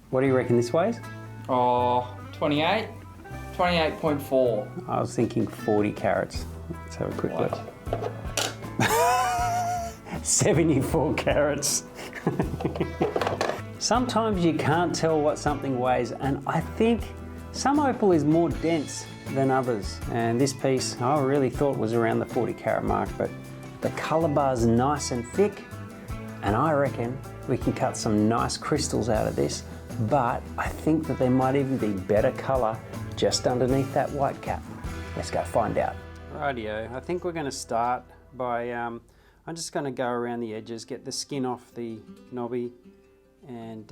What do you reckon this weighs? Oh, 28? 28.4. I was thinking 40 carats. Let's have a quick look. 74 carats. Sometimes you can't tell what something weighs, and I think some opal is more dense than others. And this piece I really thought was around the 40 carat mark, but the colour bar's nice and thick, and I reckon we can cut some nice crystals out of this, but I think that there might even be better colour just underneath that white cap. Let's go find out. Rightio, I think we're going to start by, I'm just going to go around the edges, get the skin off the knobby, and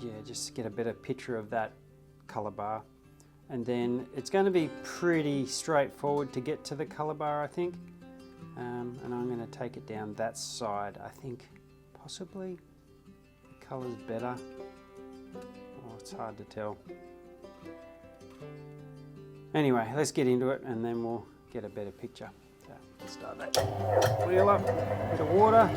yeah, just get a better picture of that colour bar. And then it's going to be pretty straightforward to get to the colour bar, I think. And I'm going to take it down that side. I think possibly the colour's better. Oh, it's hard to tell. Anyway, let's get into it and then we'll get a better picture. So let's start that wheel up, bit of water.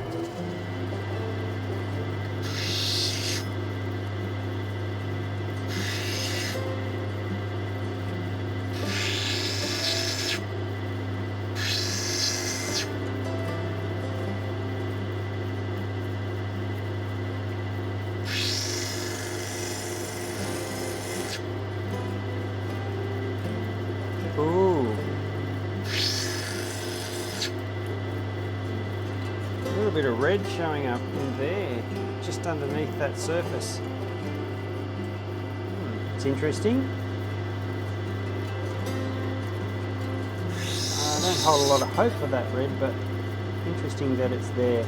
Ooh. A little bit of red showing up in there, just underneath that surface. It's interesting. I don't hold a lot of hope for that red, but interesting that it's there.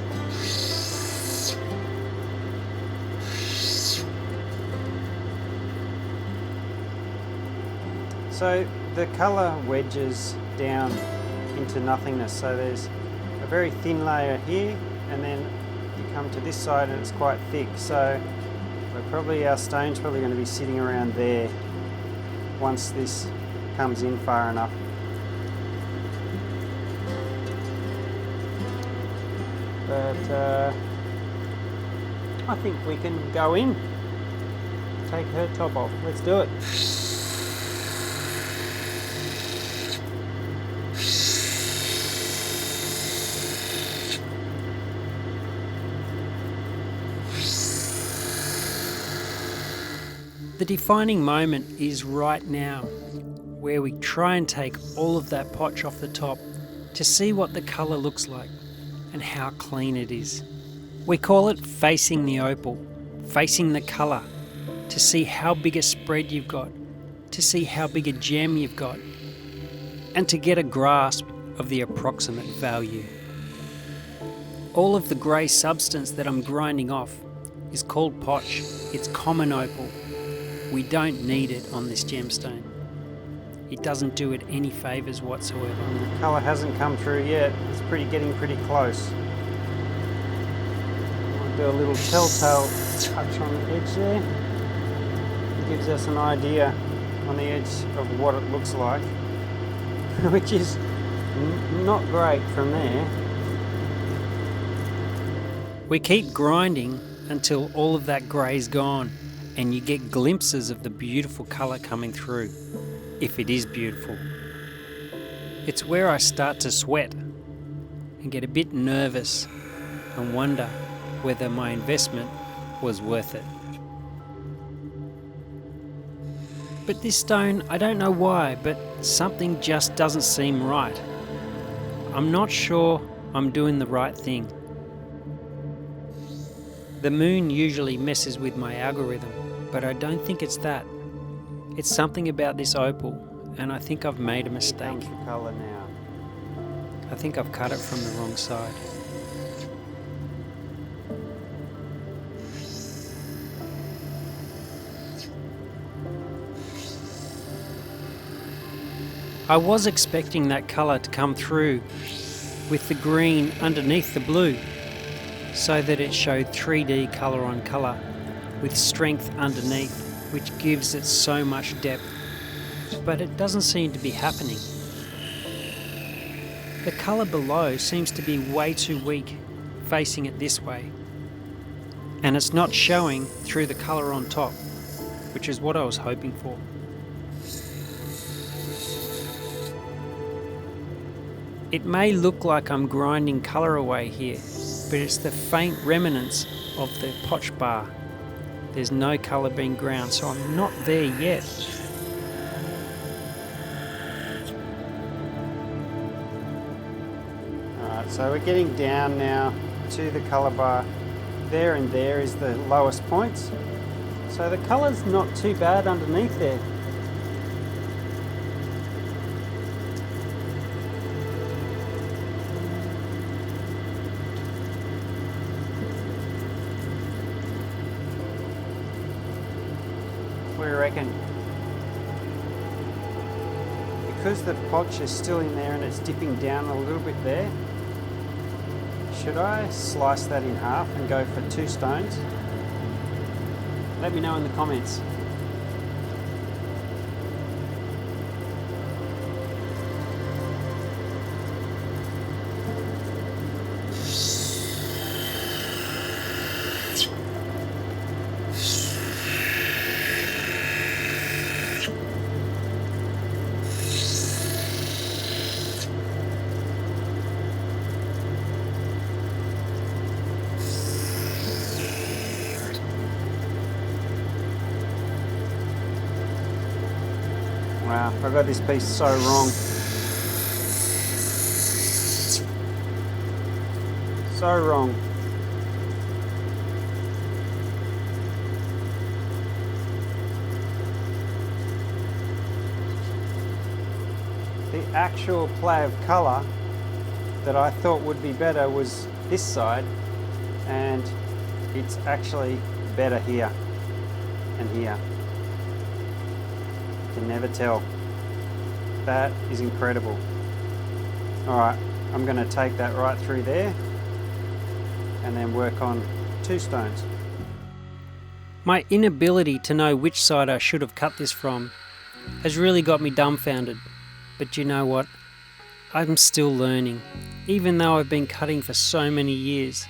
So the colour wedges down into nothingness, so there's a very thin layer here and then you come to this side and it's quite thick, so our stone's probably going to be sitting around there once this comes in far enough. But I think we can go in, take her top off. Let's do it. The defining moment is right now, where we try and take all of that potch off the top to see what the colour looks like and how clean it is. We call it facing the opal, facing the colour, to see how big a spread you've got, to see how big a gem you've got, and to get a grasp of the approximate value. All of the grey substance that I'm grinding off is called potch. It's common opal. We don't need it on this gemstone. It doesn't do it any favours whatsoever. The colour hasn't come through yet. It's getting pretty close. I'll do a little telltale touch on the edge there. It gives us an idea on the edge of what it looks like, which is not great from there. We keep grinding until all of that grey's gone, and you get glimpses of the beautiful colour coming through, if it is beautiful. It's where I start to sweat and get a bit nervous and wonder whether my investment was worth it. But this stone, I don't know why, but something just doesn't seem right. I'm not sure I'm doing the right thing. The moon usually messes with my algorithm, but I don't think it's that. It's something about this opal, and I think I've made a mistake. The colour now. I think I've cut it from the wrong side. I was expecting that colour to come through with the green underneath the blue, so that it showed 3D colour on colour with strength underneath, which gives it so much depth. But it doesn't seem to be happening. The colour below seems to be way too weak, facing it this way. and it's not showing through the colour on top, which is what I was hoping for. It may look like I'm grinding colour away here, but it's the faint remnants of the potch bar. There's no colour being ground, so I'm not there yet. Alright, so we're getting down now to the colour bar. There and there is the lowest points. So the colour's not too bad underneath there. What do you reckon? Because the potch is still in there and it's dipping down a little bit there, should I slice that in half and go for 2 stones? Let me know in the comments. Wow, I got this piece so wrong. So wrong. The actual play of colour that I thought would be better was this side, and it's actually better here and here. You can never tell. That is incredible. Alright, I'm going to take that right through there and then work on 2 stones. My inability to know which side I should have cut this from has really got me dumbfounded. But you know what? I'm still learning. Even though I've been cutting for so many years,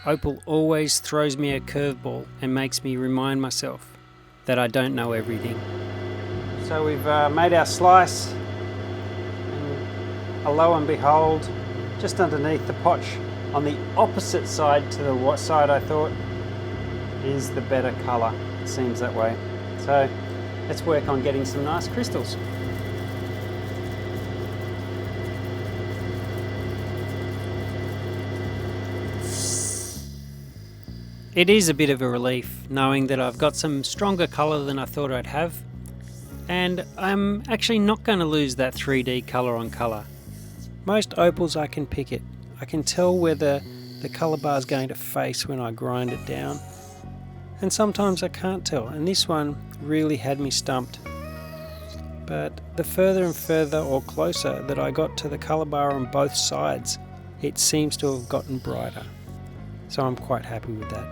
Opal always throws me a curveball and makes me remind myself that I don't know everything. So we've made our slice, and lo and behold, just underneath the potch, on the opposite side to the side I thought is the better colour. It seems that way. So let's work on getting some nice crystals. It is a bit of a relief knowing that I've got some stronger colour than I thought I'd have, and I'm actually not going to lose that 3D colour on colour. Most opals I can pick it. I can tell whether the colour bar is going to face when I grind it down, and sometimes I can't tell, and this one really had me stumped. But the further and further or closer that I got to the colour bar on both sides, it seems to have gotten brighter. So I'm quite happy with that.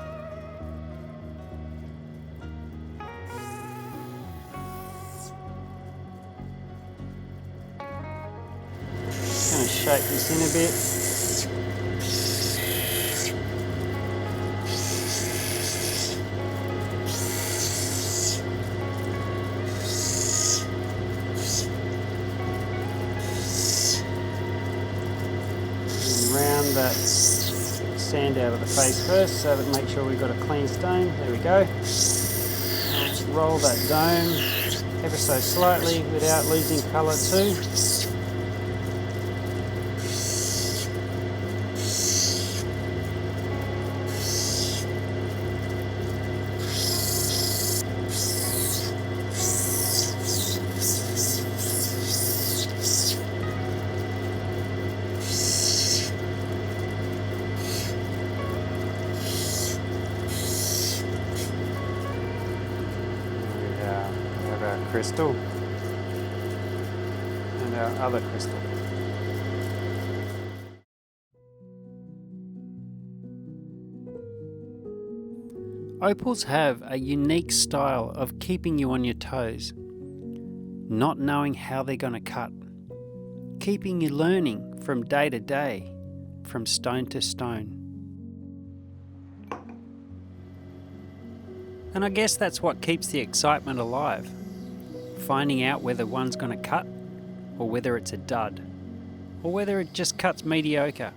Just going to shape this in a bit. Round that sand out of the face first, so that make sure we've got a clean stone. There we go. Let's roll that dome ever so slightly without losing colour too. Crystal and our other crystal. Opals have a unique style of keeping you on your toes, not knowing how they're going to cut, keeping you learning from day to day, from stone to stone. And I guess that's what keeps the excitement alive. Finding out whether one's going to cut, or whether it's a dud, or whether it just cuts mediocre.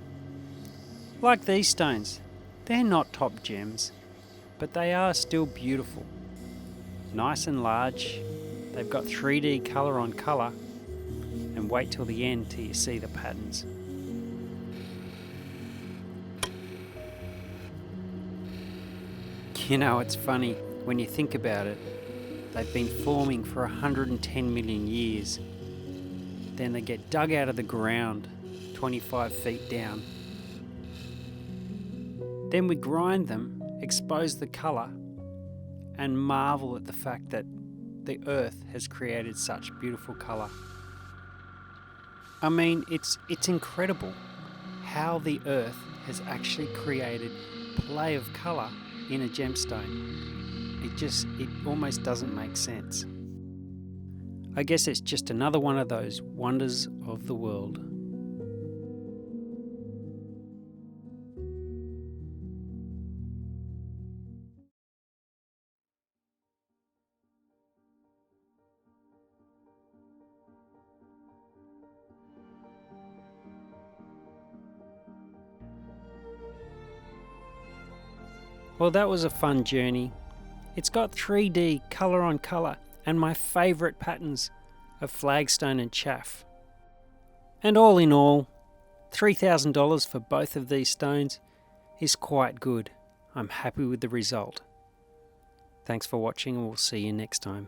Like these stones, they're not top gems, but they are still beautiful. Nice and large, they've got 3D colour on colour, and wait till the end till you see the patterns. You know, it's funny, when you think about it, they've been forming for 110 million years. Then they get dug out of the ground 25 feet down. Then we grind them, expose the colour, and marvel at the fact that the earth has created such beautiful colour. I mean, it's incredible how the earth has actually created play of colour in a gemstone. It almost doesn't make sense. I guess it's just another one of those wonders of the world. Well, that was a fun journey. It's got 3D colour on colour and my favourite patterns of flagstone and chaff. And all in all, $3,000 for both of these stones is quite good. I'm happy with the result. Thanks for watching and we'll see you next time.